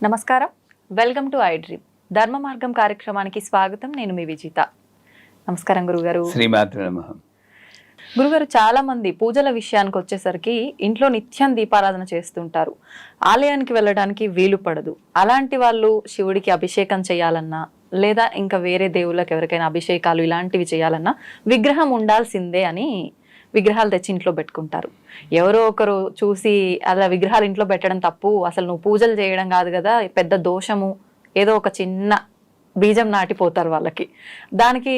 నమస్కారం, welcome to I dream ధర్మ మార్గం కార్యక్రమానికి స్వాగతం. నేను మీ విజిత. నమస్కారం గురుగారు. శ్రీమాత్రే నమః. గురుగారు, చాలా మంది పూజల విషయానికి వచ్చేసరికి ఇంట్లో నిత్యం దీపారాధన చేస్తుంటారు, ఆలయానికి వెళ్ళడానికి వీలు పడదు. అలాంటి వాళ్ళు శివుడికి అభిషేకం చేయాలన్నా లేదా ఇంకా వేరే దేవుళ్ళకి ఎవరికైనా అభిషేకాలు ఇలాంటివి చేయాలన్నా విగ్రహం ఉండాల్సిందే అని విగ్రహాలు తెచ్చి ఇంట్లో పెట్టుకుంటారు. ఎవరో ఒకరు చూసి అలా విగ్రహాలు ఇంట్లో పెట్టడం తప్పు, అసలు నువ్వు పూజలు చేయడం కాదు కదా, పెద్ద దోషము, ఏదో ఒక చిన్న బీజం నాటిపోతారు వాళ్ళకి. దానికి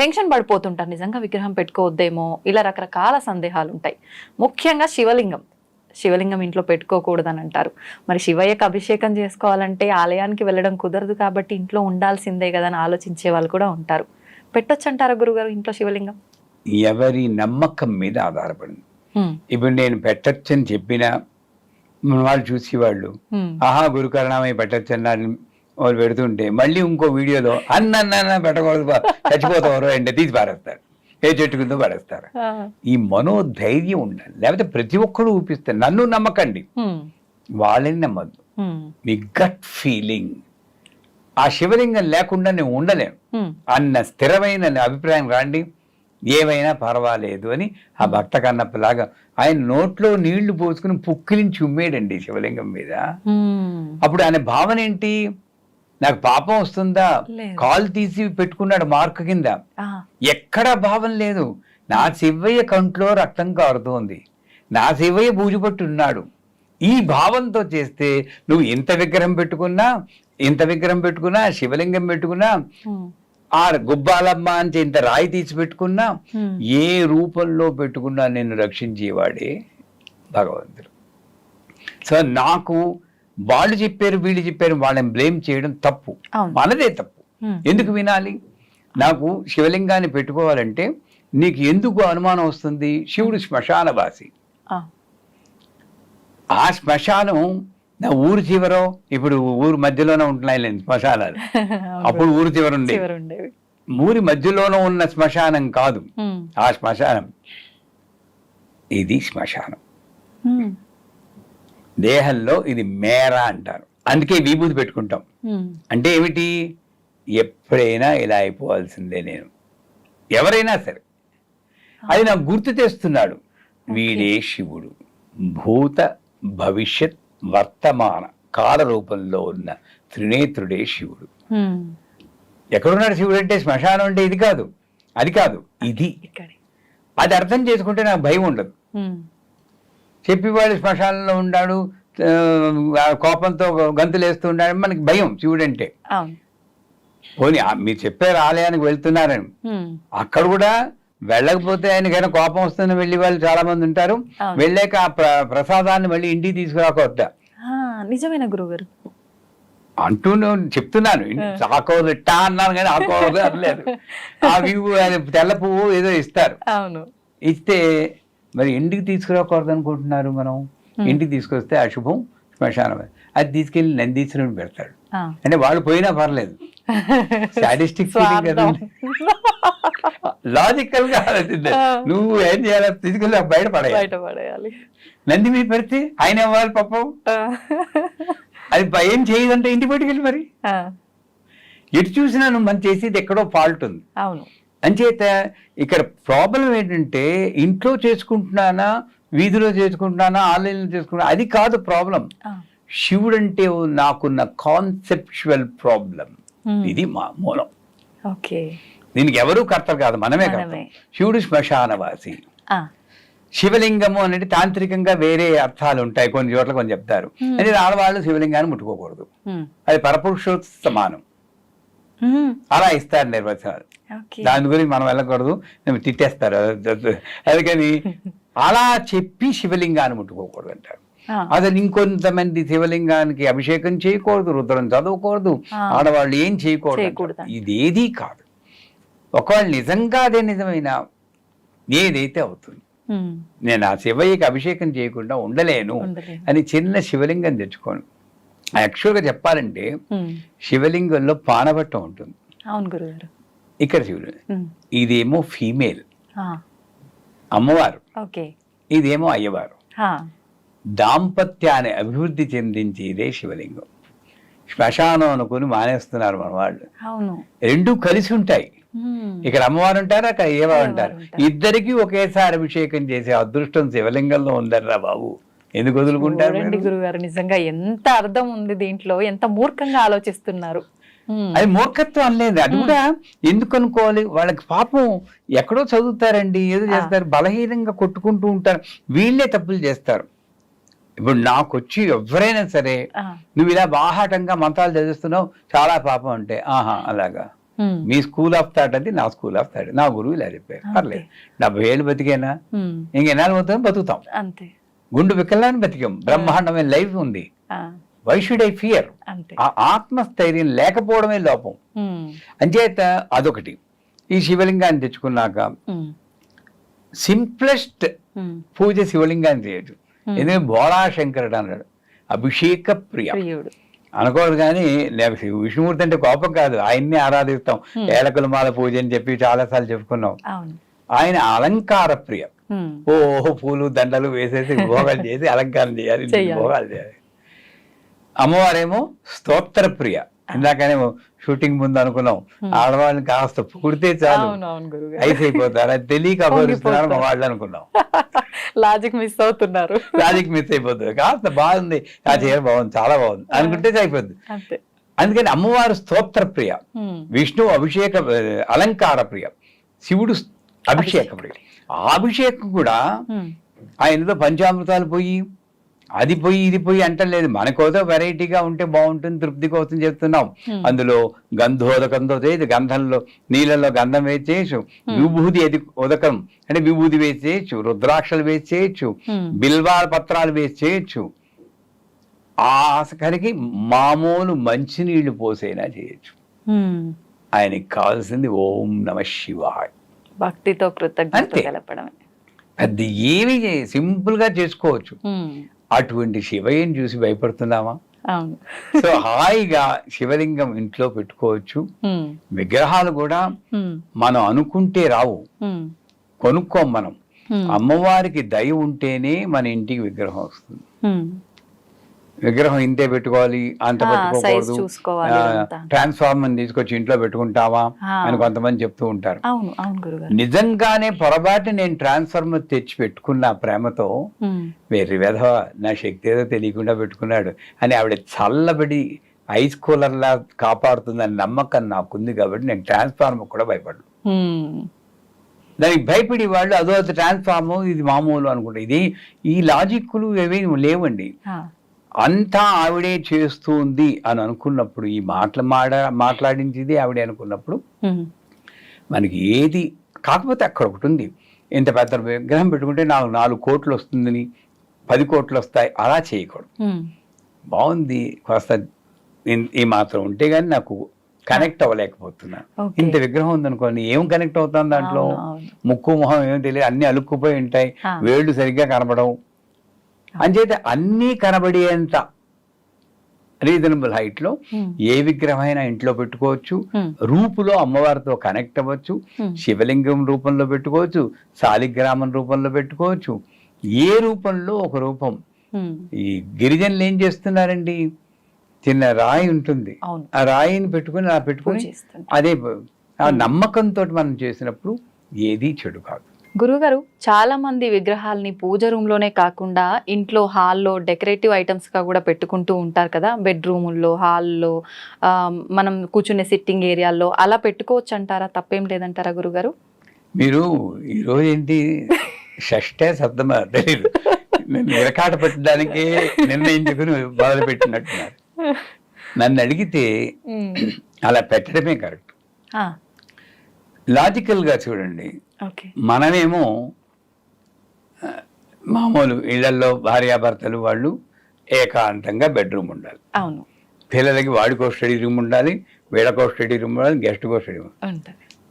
టెన్షన్ పడిపోతుంటారు, నిజంగా విగ్రహం పెట్టుకోవద్దేమో, ఇలా రకరకాల సందేహాలు ఉంటాయి. ముఖ్యంగా శివలింగం ఇంట్లో పెట్టుకోకూడదని అంటారు. మరి శివయ్యకు అభిషేకం చేసుకోవాలంటే ఆలయానికి వెళ్ళడం కుదరదు కాబట్టి ఇంట్లో ఉండాల్సిందే కదా అని ఆలోచించే వాళ్ళు కూడా ఉంటారు. పెట్టొచ్చు అంటారా గురుగారు ఇంట్లో శివలింగం? ఎవరి నమ్మకం మీద ఆధారపడింది. ఇప్పుడు నేను పెట్టచ్చని చెప్పినా వాళ్ళు చూసేవాళ్ళు ఆహా గురుకరణమై పెట్టచ్చన్నారు వాళ్ళు పెడుతుంటే మళ్ళీ ఇంకో వీడియోలో అన్న పెట్టకూడదు చచ్చిపోతారు అంటే తీసి పారేస్తారు, ఏ చెట్టు కింద పడేస్తారు. ఈ మనోధైర్యం ఉండాలి. లేకపోతే ప్రతి ఒక్కరు ఊపిస్తారు. నన్ను నమ్మకండి, వాళ్ళని నమ్మద్దు. మీ గట్ ఫీలింగ్, ఆ శివలింగం లేకుండా నేను ఉండలేను అన్న స్థిరమైన అభిప్రాయం రాండి, ఏమైనా పర్వాలేదు అని ఆ భక్త కన్నప్పలాగా ఆయన నోట్లో నీళ్లు పోసుకుని పుక్కిలించి ఉమ్మేడండి శివలింగం మీద. అప్పుడు ఆయన భావన ఏంటి? నాకు పాపం వస్తుందా? కాలు తీసి పెట్టుకున్నాడు మార్క్ కింద. ఎక్కడా భావం లేదు. నా శివయ్య కంట్లో రక్తం కారుతోంది, నా శివయ్య బూజుపట్టు ఉన్నాడు. ఈ భావంతో చేస్తే నువ్వు ఎంత విగ్రహం పెట్టుకున్నా శివలింగం పెట్టుకున్నా, ఆ గుబ్బాలమ్మ అని ఇంత రాయి తీసి పెట్టుకున్నా, ఏ రూపంలో పెట్టుకున్నా నిన్ను రక్షించేవాడే భగవంతుడు. సో నాకు వాళ్ళు చెప్పారు వీళ్ళు చెప్పారు వాళ్ళని బ్లేమ్ చేయడం తప్పు, మనదే తప్పు. ఎందుకు వినాలి? నాకు శివలింగాన్ని పెట్టుకోవాలంటే నీకు ఎందుకు అనుమానం వస్తుంది? శివుడు శ్మశానవాసి. ఆ శ్మశానం నా ఊరు చివరో, ఇప్పుడు ఊరు మధ్యలోనే ఉంటున్నాయి శ్మశానాలు, అప్పుడు ఊరు చివర ఉండేవి. ఊరి మధ్యలోనూ ఉన్న శ్మశానం కాదు ఆ శ్మశానం, ఇది శ్మశానం. దేహంలో ఇది మేర అంటారు, అందుకే విభూతి పెట్టుకుంటాం. అంటే ఏమిటి? ఎప్పుడైనా ఇలా అయిపోవాల్సిందే నేను, ఎవరైనా సరే. అది నాకు గుర్తు తెస్తున్నాడు, వీడే శివుడు. భూత భవిష్యత్ వర్తమాన కాల రూపంలో ఉన్న త్రినేత్రుడే శివుడు. ఎక్కడున్నాడు శివుడు అంటే? శ్మశానం అంటే ఇది కాదు, అది కాదు, ఇది. అది అర్థం చేసుకుంటే నాకు భయం ఉండదు. చెప్పేవాడు శ్మశానంలో ఉన్నాడు, కోపంతో గంతులు వేస్తూ ఉన్నాడు, మనకి భయం శివుడు అంటే. పోనీ మీరు చెప్పారు ఆలయానికి వెళ్తున్నారని, అక్కడ కూడా వెళ్ళకపోతే ఆయనకైనా కోపం వస్తుందని వెళ్ళి వాళ్ళు చాలా మంది ఉంటారు. వెళ్ళాక ఆ ప్రసాదాన్ని మళ్ళీ ఇంటికి తీసుకురాకొద్దా? నిజమైన గురుగారు అంటూ చెప్తున్నాను. ఆకోదట్టా అన్నాను కానీ ఆకోదు అనలేదు. ఆ తెల్ల పువ్వు ఏదో ఇస్తారు, ఇస్తే మరి ఇంటికి తీసుకురాకూడదు అనుకుంటున్నారు మనం. ఇంటికి తీసుకొస్తే అశుభం, శ్మశానం. అది తీసుకెళ్లి నందీశ్వరుని పెడతాడు. అంటే వాళ్ళు పోయినా పర్లేదు, సాడిస్టిక్ ఫీలింగ్ కదా, లాజికల్ గా ఆలోచించే. నువ్వు ఏం చేయాలి? తీసుకెళ్ళి బయట పడేయాలి. నంది మీద పెడితే ఆయన ఇవ్వాలి పాపం. అది ఏం చేయదంటే ఇంటి బయటకెళ్ళి మరి ఎటు చూసినా నువ్వు మనం చేసేది ఎక్కడో ఫాల్ట్ ఉంది. అంచేత ఇక్కడ ప్రాబ్లం ఏంటంటే ఇంట్లో చేసుకుంటున్నానా, వీధిలో చేసుకుంటున్నానా, ఆన్లైన్లో చేసుకుంటున్నా, అది కాదు ప్రాబ్లం. శివుడు అంటే నాకున్న కాన్సెప్చువల్ ప్రాబ్లం, ఇది మా మూలం. దీనికి ఎవరూ కర్తలు కాదు, మనమే కర్త. శివుడు శ్మశానవాసి. శివలింగము అనేది తాంత్రికంగా వేరే అర్థాలు ఉంటాయి, కొన్ని చోట్ల కొన్ని చెప్తారు. అంటే ఆడవాళ్ళు శివలింగాన్ని ముట్టుకోకూడదు, అది పరపురుషోత్త సమానం, అలా ఇస్తారు నిర్వచనాలు. దాని గురించి మనం వెళ్ళకూడదు, తిట్టేస్తారు. అందుకని అలా చెప్పి శివలింగాన్ని ముట్టుకోకూడదు అంటారు. అసలు ఇంకొంతమంది శివలింగానికి అభిషేకం చేయకూడదు, రుద్రం చదవకూడదు, ఆడవాళ్ళు ఏం చేయకూడదు. ఇదేదీ కాదు. ఒకవేళ నిజంగా అదే నిజమైన ఏదైతే అవుతుంది, నేను ఆ శివయ్యకి అభిషేకం చేయకుండా ఉండలేను అని చిన్న శివలింగం తెచ్చుకోను. యాక్చువల్గా చెప్పాలంటే శివలింగంలో పానబట్టం ఉంటుంది. ఇక్కడ శివుడు, ఇదేమో ఫీమేల్ అమ్మవారు, ఇదేమో అయ్యవారు. దాంపత్యాన్ని అభివృద్ధి చెందించేదే శివలింగం. శ్మశానం అనుకుని మానేస్తున్నారు మన వాళ్ళు. అవును. రెండు కలిసి ఉంటాయి. ఇక్కడ అమ్మవారు ఉంటారు, అక్కడ ఏవో ఉంటారు. ఇద్దరికి ఒకేసారి అభిషేకం చేసే అదృష్టం శివలింగంలో ఉందర్రా బాబు. ఎందుకు వదులుకుంటారు గురుగారు? నిజంగా ఎంత అర్థం ఉంది దీంట్లో, ఎంత మూర్ఖంగా ఆలోచిస్తున్నారు. అది మూర్ఖత్వం అనలేదు, అది కూడా ఎందుకు అనుకోవాలి. వాళ్ళకి పాపం ఎక్కడో చదువుతారండి, ఏదో చేస్తారు, బలహీనంగా కొట్టుకుంటూ ఉంటారు, వీళ్ళే తప్పులు చేస్తారు. ఇప్పుడు నాకు వచ్చి ఎవరైనా సరే నువ్వు ఇలా బాహాటంగా మంత్రాలు చదివిస్తున్నావు, చాలా పాపం అంటే, ఆహా అలాగా, మీ స్కూల్ ఆఫ్ థాట్ అది, నా స్కూల్ ఆఫ్ థాట్, నా గురువు ఇలా చెప్పారు, పర్లేదు. 70 ఏళ్ళు బతికేనా, ఇంకెన్నాళ్ళు పోతాం, బతుకుతాం, అంతే. గుండు వికలాన్ని బతికాం, బ్రహ్మాండమైన లైఫ్ ఉంది. Why should I fear? ఆ ఆత్మస్థైర్యం లేకపోవడమే లోపం. అంచేత అదొకటి. ఈ శివలింగాన్ని తెచ్చుకున్నాక సింప్లెస్ట్ పూజ శివలింగాన్ని చేయొచ్చు. ఎందుకంటే బోళాశంకరుడు అన్నాడు, అభిషేక ప్రియ అనుకోడు. కానీ నాకు విష్ణుమూర్తి అంటే కోపం కాదు, ఆయన్ని ఆరాధిస్తాం. ఏలకుల మాల పూజ అని చెప్పి చాలాసార్లు చెప్పుకున్నాం. ఆయన అలంకార ప్రియ. ఓహో పూలు దండలు వేసేసి భోగాలు చేసి అలంకారం చేయాలి, భోగాలు చేయాలి. అమ్మవారేమో స్తోత్ర ప్రియ. ఇందాకనే షూటింగ్ ముందు అనుకున్నాం, ఆడవాళ్ళని కాస్త పుడితే చాలు ఐస్ అయిపోతారు, అది తెలియక అభివరిస్తున్నారు మా వాళ్ళు అనుకున్నాం. లాజిక్ మిస్ అవుతున్నారు, లాజిక్ మిస్ అయిపోతుంది. కాస్త బాగుంది, ఆ చీర బాగుంది, చాలా బాగుంది అనుకుంటే అయిపోద్ది. అందుకని అమ్మవారు స్తోత్ర ప్రియ, విష్ణువు అభిషేక అలంకార ప్రియ, శివుడు అభిషేక ప్రియ. ఆ అభిషేకం కూడా ఆయనతో పంచామృతాలు పోయి అది పోయి ఇది పోయి అంటలేదు, మనకోదో వెరైటీగా ఉంటే బాగుంటుంది, తృప్తి కోసం చెప్తున్నాం. అందులో గంధోదకంతో చేయొచ్చు, గంధంలో నీళ్ళలో గంధం వేసేయచ్చు, విభూది ఉదకం అంటే విభూది వేసేయచ్చు, రుద్రాక్షలు వేసేయచ్చు, బిల్వాల పత్రాలు వేసేయచ్చు. ఆఖరికి మామూలు మంచినీళ్లు పోసేనా చేయొచ్చు. ఆయనకి కావాల్సింది ఓం నమ శివాయ, భక్తితో కృతజ్ఞత తెలపడమే. అది ఏమి సింపుల్ గా చేసుకోవచ్చు. అటువంటి శివయ్యని చూసి భయపడుతున్నామా? సో హాయిగా శివలింగం ఇంట్లో పెట్టుకోవచ్చు. విగ్రహాలు కూడా మనం అనుకుంటే రావు, కొనుక్కోం మనం. అమ్మవారికి దయ ఉంటేనే మన ఇంటికి విగ్రహం వస్తుంది. విగ్రహం ఇంతే పెట్టుకోవాలి, అంత పెట్టుకోకూడదు, ట్రాన్స్ఫార్మర్ తీసుకొచ్చి ఇంట్లో పెట్టుకుంటావా అని కొంతమంది చెప్తూ ఉంటారు. నిజంగానే పొరపాటు నేను ట్రాన్స్ఫార్మర్ తెచ్చి పెట్టుకున్న ప్రేమతో, వేరే విధవ నా శక్తి ఏదో తెలియకుండా పెట్టుకున్నాడు అని ఆవిడ చల్లబడి ఐస్ కూలర్ లా కాపాడుతుందని నమ్మకం నాకుంది. కాబట్టి నేను ట్రాన్స్ఫార్మర్ కూడా భయపడను. దానికి భయపడి వాళ్ళు అదో ట్రాన్స్ఫార్మర్ ఇది మామూలు అనుకుంటా. ఇది ఈ లాజిక్లు ఏవి లేవండి. అంతా ఆవిడే చేస్తుంది అని అనుకున్నప్పుడు, ఈ మాట్లాడించింది ఆవిడే అనుకున్నప్పుడు మనకి ఏది కాకపోతే అక్కడ ఒకటి ఉంది. ఇంత పెద్ద విగ్రహం పెట్టుకుంటే నాకు 4 కోట్లు వస్తుందని 10 కోట్లు వస్తాయి, అలా చేయకూడదు. బాగుంది కాస్త ఈ మాత్రం ఉంటే గానీ నాకు కనెక్ట్ అవ్వలేకపోతున్నా. ఇంత విగ్రహం ఉందనుకోండి, ఏం కనెక్ట్ అవుతాం దాంట్లో? ముక్కు మొహం ఏం తెలియదు, అన్ని అలుక్కుపోయి ఉంటాయి, వేళ్ళు సరిగ్గా కనపడవు. అంచేత అన్నీ కనబడేంత రీజనబుల్ హైట్ లో ఏ విగ్రహమైనా ఇంట్లో పెట్టుకోవచ్చు. రూపులో అమ్మవారితో కనెక్ట్ అవ్వచ్చు. శివలింగం రూపంలో పెట్టుకోవచ్చు, శాలిగ్రామం రూపంలో పెట్టుకోవచ్చు, ఏ రూపంలో ఒక రూపం. ఈ గిరిజనులు ఏం చేస్తున్నారండి, చిన్న రాయి ఉంటుంది, ఆ రాయిని పెట్టుకుని అదే ఆ నమ్మకంతో మనం చేసినప్పుడు ఏది చెడు కాదు. గురుగారు, చాలా మంది విగ్రహాలని పూజ రూమ్ లోనే కాకుండా ఇంట్లో హాల్లో డెకరేటివ్ ఐటమ్స్ గా కూడా పెట్టుకుంటూ ఉంటారు కదా, బెడ్రూముల్లో, హాల్లో, మనం కూర్చునే సిట్టింగ్ ఏరియాల్లో అలా పెట్టుకోవచ్చు అంటారా? తప్పేం లేదంటారా గురుగారు? మీరు ఈరోజు ఏంటి షష్ఠే సప్తమ తెలియదు, నిరకాట పెట్టడానికి నిర్ణయించుకుని మొదలు పెట్టినట్టున్నారు. నన్ను అడిగితే అలా పెట్టడమే కరెక్ట్. లాజికల్ గా చూడండి, మనమేమో మామూలు ఇళ్లలో భార్యాభర్తలు వాళ్ళు ఏకాంతంగా బెడ్రూమ్ ఉండాలి, పిల్లలకి వాడికో స్టడీ రూమ్ ఉండాలి, వీళ్ళకో స్టడీ రూమ్ ఉండాలి, గెస్ట్కో స్టడీ రూమ్.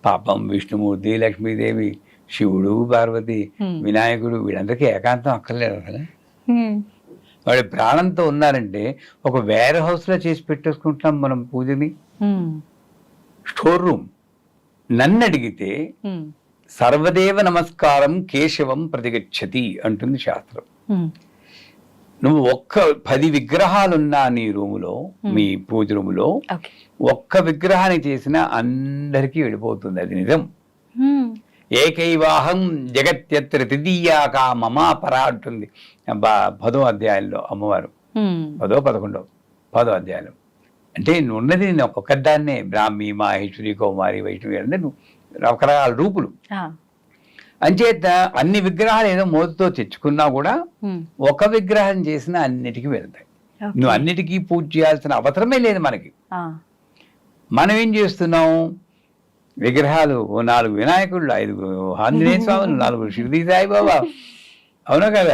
పాపం విష్ణుమూర్తి, లక్ష్మీదేవి, శివుడు, పార్వతి, వినాయకుడు వీళ్ళందరికీ ఏకాంతం అక్కర్లేదు కదా. వాడి ప్రాణంతో ఉన్నారంటే ఒక వేర్ హౌస్ లో చేసి పెట్టేసుకుంటున్నాం మనం పూజని. Store room. నన్ను అడిగితే సర్వదేవ నమస్కారం కేశవం ప్రతిగచ్చతి అంటుంది శాస్త్రం. నువ్వు 10 విగ్రహాలున్నా నీ రూములో, మీ పూజ రూములో ఒక్క విగ్రహాన్ని చేసినా అందరికీ వెళ్ళిపోతుంది. అది నిజం. ఏకైవాహం జగత్యత్ర తృతీయాక మమా పరా అంటుంది 10వ అధ్యాయంలో అమ్మవారు. 10వ 11వ అధ్యాయం. అంటే ఉన్నది నేను ఒక్కదాన్నే, బ్రాహ్మి, మాహేశ్వరి, కౌమారి, వైష్ణవి అంటే నువ్వు రకరకాల రూపులు. అంచేత అన్ని విగ్రహాలు ఏదో మోతుతో తెచ్చుకున్నా కూడా ఒక విగ్రహం చేసినా అన్నిటికీ వెళ్తాయి. నువ్వు అన్నిటికీ పూజ చేయాల్సిన అవసరమే లేదు మనకి. మనం ఏం చేస్తున్నాం, విగ్రహాలు 4 వినాయకుళ్ళు, 5 ఆంజనేయ స్వాములు, 4 షిరిడి సాయిబాబా. అవునా కదా?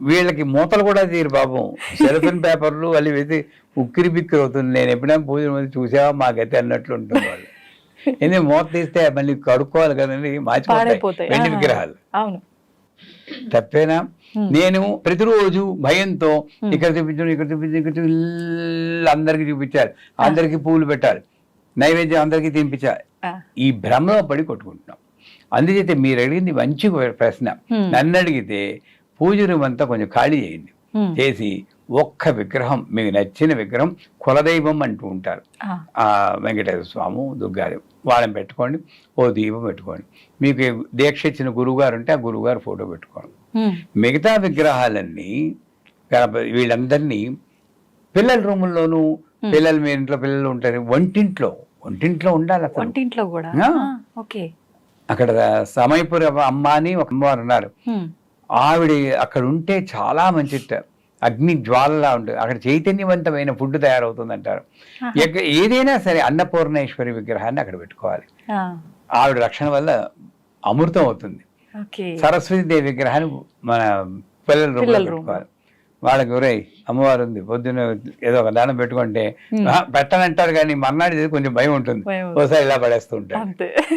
వీళ్ళకి మూతలు కూడా తీరు పాపం. సెల్ఫిన్ పేపర్లు వాళ్ళు వేసి ఉక్కిరి బిక్కిరి అవుతుంది. నేను ఎప్పుడైనా పూజ చూసావా మా గతి అన్నట్లు ఉంటుంది వాళ్ళు. ఎందుకంటే మూత తీస్తే మళ్ళీ కడుక్కోవాలి కదండి, మార్చిపోతాయి వెండి విగ్రహాలు. తప్పేనా? నేను ప్రతిరోజు భయంతో ఇక్కడ చూపించు, ఇక్కడ చూపించు, ఇక్కడ అందరికి చూపించాలి, అందరికి పూలు పెట్టాలి, నైవేద్యం అందరికీ తినిపించాలి. ఈ భ్రమలో పడి కొట్టుకుంటున్నాం. అందుచేత మీరు అడిగింది మంచి ప్రశ్న. నన్ను అడిగితే పూజ రూమ్ అంతా కొంచెం ఖాళీ చేయండి, చేసి ఒక్క విగ్రహం, మీకు నచ్చిన విగ్రహం, కులదైవం అంటూ ఉంటారు, ఆ వెంకటేశ్వర స్వామి, దుర్గాదేవి, వాళ్ళని పెట్టుకోండి. ఓ దీపం పెట్టుకోండి. మీకు దీక్ష ఇచ్చిన గురువుగారు ఉంటే ఆ గురువుగారు ఫోటో పెట్టుకోండి. మిగతా విగ్రహాలన్నీ వీళ్ళందరినీ పిల్లల రూముల్లోనూ, పిల్లలు మీ ఇంట్లో పిల్లలు ఉంటారు, వంటింట్లో ఉండాలి. వంటింట్లో కూడా అక్కడ సమయపురి అమ్మ అని ఒక అమ్మవారు ఉన్నారు. ఆవిడ అక్కడ ఉంటే చాలా మంచిట, అగ్ని జ్వాలలా ఉంటుంది. అక్కడ చైతన్యవంతమైన ఫుడ్ తయారవుతుంది అంటారు. ఏదైనా సరే అన్నపూర్ణేశ్వరి విగ్రహాన్ని అక్కడ పెట్టుకోవాలి. ఆవిడ రక్షణ వల్ల అమృతం అవుతుంది. సరస్వతి దేవి విగ్రహాన్ని మన పిల్లల రూపంలో పెట్టుకోవాలి. వాళ్ళకి ఒరేయ్ అమ్మవారు ఉంది, పొద్దున్న ఏదో ఒక దానం పెట్టుకుంటే పెట్టనంటారు, కానీ మర్నాడు కొంచెం భయం ఉంటుంది. ఒకసారి ఇలా పడేస్తూ ఉంటారు.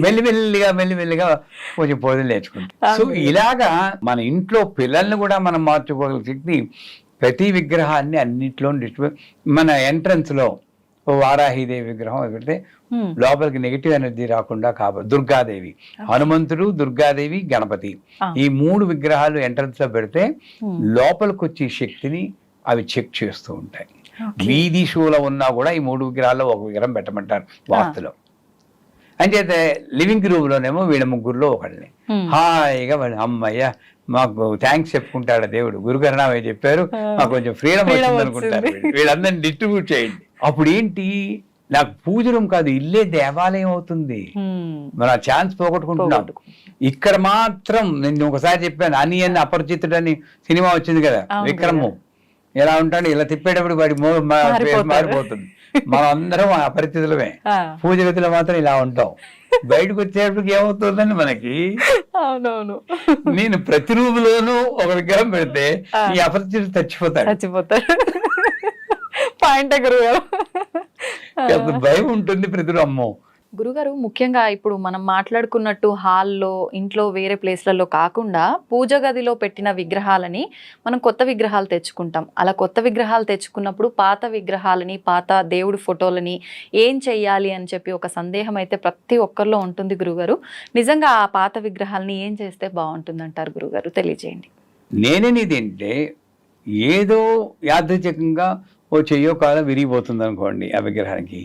మెల్లిమెల్లిగా కొంచెం పూజలు నేర్చుకుంటాం. సో ఇలాగా మన ఇంట్లో పిల్లల్ని కూడా మనం మార్చుకోగల శక్తి ప్రతి విగ్రహాన్ని అన్నింటిలో మన ఎంట్రన్స్ లో వారాహిదేవి విగ్రహం పెడితే లోపలికి నెగిటివ్ ఎనర్జీ రాకుండా దుర్గాదేవి, హనుమంతుడు, దుర్గాదేవి, గణపతి, ఈ 3 విగ్రహాలు ఎంట్రన్స్ లో పెడితే లోపలికి వచ్చే శక్తిని అవి చెక్ చేస్తూ ఉంటాయి. వీధి షోలో ఉన్నా కూడా ఈ 3 విగ్రహాల్లో ఒక విగ్రహం పెట్టమంటారు వాస్తులో. అంచేతే లివింగ్ రూమ్ లోనేమో వీళ్ళ ముగ్గురులో ఒకళ్ళని హాయిగా వాళ్ళు అమ్మయ్య మాకు థ్యాంక్స్ చెప్పుకుంటాడు దేవుడు, గురుకరణామయ్య చెప్పారు, మాకు కొంచెం ఫ్రీడమ్ వచ్చింది అనుకుంటారు. వీళ్ళందరినీ డిస్ట్రిబ్యూట్ చేయండి. అప్పుడు ఏంటి, నాకు పూజ రూమ్ కాదు, ఇల్లే దేవాలయం అవుతుంది. మనం ఆ ఛాన్స్ పోగొట్టుకుంటున్నాం. ఇక్కడ మాత్రం నేను ఒకసారి చెప్పాను, అనియన్ అపరిచితుడు అని సినిమా వచ్చింది కదా, విక్రము ఎలా ఉంటాడు, ఇలా తిప్పేటప్పుడు వాడి మారిపోతుంది. మనం అందరం అపరిచితులమే. పూజ గదిలో మాత్రం ఇలా ఉంటాం. బయటకు వచ్చేటప్పటికి ఏమవుతుందని మనకి. అవునవును. నేను ప్రతి రూములోనూ ఒక విగ్రహం పెడితే ఈ అపరిచితుడు చచ్చిపోతాడు. భయం ఉంటుంది ప్రతి అమ్మో. గురుగారు, ముఖ్యంగా ఇప్పుడు మనం మాట్లాడుకున్నట్టు హాల్లో, ఇంట్లో, వేరే ప్లేస్లలో కాకుండా పూజ గదిలో పెట్టిన విగ్రహాలని మనం కొత్త విగ్రహాలు తెచ్చుకుంటాం. అలా కొత్త విగ్రహాలు తెచ్చుకున్నప్పుడు పాత విగ్రహాలని, పాత దేవుడి ఫోటోలని ఏం చెయ్యాలి అని చెప్పి ఒక సందేహం అయితే ప్రతి ఒక్కరిలో ఉంటుంది గురుగారు. నిజంగా ఆ పాత విగ్రహాలని ఏం చేస్తే బాగుంటుంది అంటారు గురుగారు? తెలియజేయండి. నేనేనిదంటే ఏదో యాదృచ్ఛికంగా ఓ చెయ్యో కాలం విరిగిపోతుంది అనుకోండి, ఆ విగ్రహానికి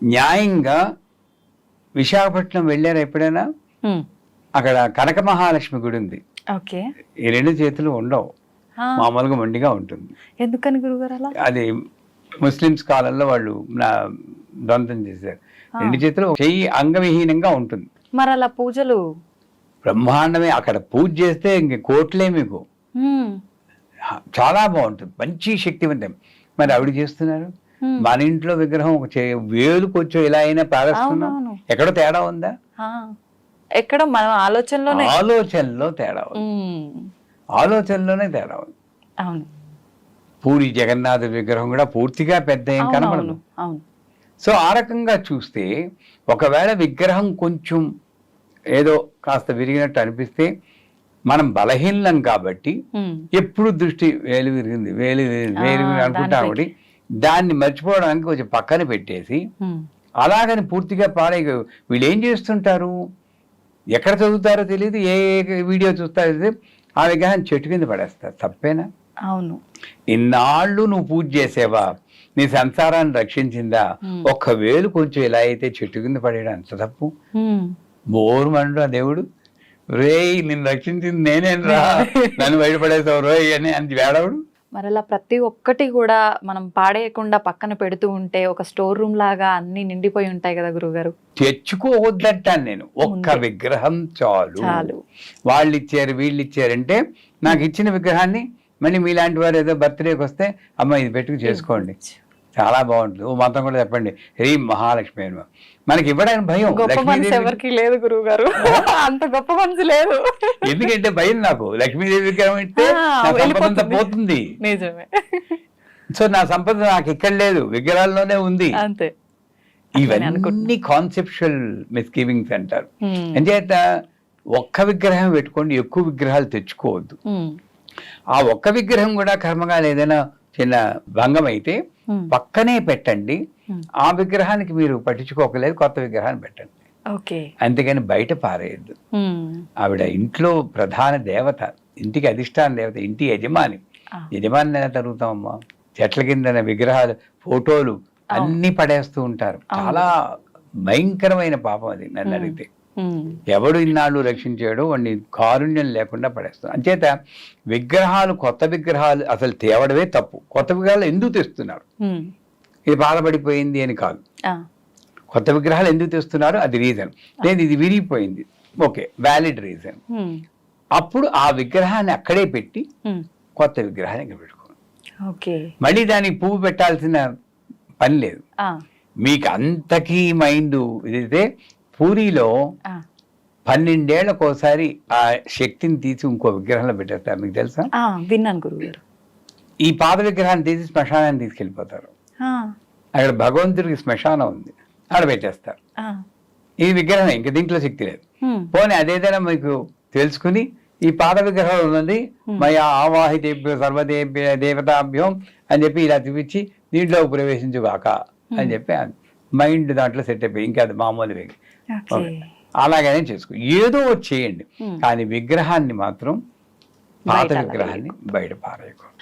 న్యాయంగా విశాఖపట్నం వెళ్ళారా ఎప్పుడైనా? అక్కడ కనక మహాలక్ష్మి గుడి ఉంది. ఈ 2 చేతులు ఉండవు, మామూలుగా మొండిగా ఉంటుంది. ఎందుకని గురుగారు అలా? అది ముస్లిమ్స్ కాలంలో వాళ్ళు దొంతం చేశారు. 2 చేతులు, చెయ్యి అంగవిహీనంగా ఉంటుంది. మరి అలా పూజలు బ్రహ్మాండమే. అక్కడ పూజ చేస్తే ఇంక కోట్లే మీకు. చాలా బాగుంటుంది, మంచి శక్తివంతం. మరి ఆవిడ చేస్తున్నారు. మన ఇంట్లో విగ్రహం ఒక వేలుకు వచ్చో ఇలా అయినా ప్రారంభిస్తున్నాం. ఎక్కడో తేడా ఉందా? ఎక్కడ మన ఆలోచనలో తేడా ఉంది. ఆలోచనలోనే తేడా ఉంది. పూరి జగన్నాథ విగ్రహం కూడా పూర్తిగా పెద్ద ఏం కనబడదు. సో ఆ రకంగా చూస్తే ఒకవేళ విగ్రహం కొంచెం ఏదో కాస్త విరిగినట్టు అనిపిస్తే మనం బలహీనం కాబట్టి ఎప్పుడు దృష్టి వేలు విరిగింది అనుకుంటాం. ఒకటి దాన్ని మర్చిపోవడానికి కొంచెం పక్కన పెట్టేసి అలాగని పూర్తిగా పాడైగా వీళ్ళు ఏం చేస్తుంటారు, ఎక్కడ చదువుతారో తెలియదు, ఏ వీడియో చూస్తారో తెలియదు, ఆ విగ్రహాన్ని చెట్టు కింద పడేస్తారు. తప్పేనా? అవును. ఇన్నాళ్ళు నువ్వు పూజ చేసేవా, నీ సంసారాన్ని రక్షించిందా? ఒక్క వేలు కొంచెం ఇలా అయితే చెట్టు కింద పడేయడం అంత తప్పు. బోరు మండు ఆ దేవుడు, రేయ్ నిన్ను రక్షించింది నేనేం రా, నన్ను బయటపడేసావు రోయ్ అని అంత వేడవుడు. మరి అలా ప్రతి ఒక్కటి కూడా మనం పాడేయకుండా పక్కన పెడుతూ ఉంటే ఒక స్టోర్ రూమ్ లాగా అన్ని నిండిపోయి ఉంటాయి కదా గురువుగారు. తెచ్చుకోవద్దంటాను నేను, ఒక్క విగ్రహం చాలు. వాళ్ళు ఇచ్చారు వీళ్ళు ఇచ్చారంటే నాకు ఇచ్చిన విగ్రహాన్ని మళ్ళీ మీలాంటి వారు ఏదో బర్త్డేకి వస్తే అమ్మ ఇది పెట్టుకు చేసుకోండి, చాలా బాగుంటుంది. ఓ మంత్రం కూడా చెప్పండి, హ్రీం మహాలక్ష్మి అని. మనకి ఇవ్వడానికి భయం. గొప్ప మనసు ఎవరికి లేదు గురువు గారు, అంత గొప్ప మనసు లేదు. ఎందుకంటే భయం నాకు. లక్ష్మీదేవి విగ్రహం ఇస్తే నా సంపద అంతా పోతుంది. నిజమే. సో నా సంపద నాకు ఇక్కడ లేదు, విగ్రహాల్లోనే ఉంది. అంతే. ఇవన్నీ కాన్సెప్చువల్ మిస్గివింగ్స్ అంటారు. అంచేత ఒక్క విగ్రహం పెట్టుకోండి, ఎక్కువ విగ్రహాలు తెచ్చుకోవద్దు. ఆ ఒక్క విగ్రహం కూడా కర్మగా ఏదైనా చిన్న భంగం అయితే పక్కనే పెట్టండి. ఆ విగ్రహానికి మీరు పట్టించుకోకలేదు, కొత్త విగ్రహాన్ని పెట్టండి. అంతేగాని బయట పారేయద్దు. ఆవిడ ఇంట్లో ప్రధాన దేవత, ఇంటికి అధిష్టాన దేవత, ఇంటి యజమాని. యజమాని ఎలా తరుగుతామమ్మా? చెట్ల కింద విగ్రహాలు, ఫోటోలు అన్ని పడేస్తూ ఉంటారు. చాలా భయంకరమైన పాపం అది నన్ను అడిగితే. ఎవడు ఇన్నాళ్ళు రక్షించాడో వాడిని కారుణ్యం లేకుండా పడేస్తాడు. అంచేత విగ్రహాలు, కొత్త విగ్రహాలు అసలు తేవడమే తప్పు. కొత్త విగ్రహాలు ఎందుకు తెస్తున్నారు? ఇది బాధపడిపోయింది అని కాదు. కొత్త విగ్రహాలు ఎందుకు తెస్తున్నారు అది రీజన్. లేదు ఇది విరిగిపోయింది, ఓకే, వ్యాలిడ్ రీజన్. అప్పుడు ఆ విగ్రహాన్ని అక్కడే పెట్టి కొత్త విగ్రహాన్ని ఇక్కడ పెట్టుకోండి. మళ్ళీ దానికి పువ్వు పెట్టాల్సిన పని లేదు. మీకు అంతకీ మైండ్ ఇదైతే పూరిలో 12 ఏళ్ళకు ఒకసారి ఆ శక్తిని తీసి ఇంకో విగ్రహంలో పెట్టేస్తారు. మీకు తెలుసా? విన్నాను గురుగారు. ఈ పాత విగ్రహాన్ని తీసి శ్మశానాన్ని తీసుకెళ్ళిపోతారు. అక్కడ భగవంతుడికి శ్మశానం ఉంది, అక్కడ పెట్టేస్తారు. ఈ విగ్రహం ఇంకా దీంట్లో శక్తి లేదు. పోనీ అదేదైనా మీకు తెలుసుకుని ఈ పాత విగ్రహం ఉన్నది మయా ఆవాహితేభ్యో సర్వదేభ్య దేవతాభ్యం అని చెప్పి ఇలా చూపించి దీంట్లో ప్రవేశించుగాక అని చెప్పి మైండ్ దాంట్లో సెట్ అయిపోయి ఇంకా అది మామూలు వేగి అలాగనే చేసుకో, ఏదో చేయండి. కానీ విగ్రహాన్ని మాత్రం, పాత విగ్రహాన్ని బయట పారేయకూడదు.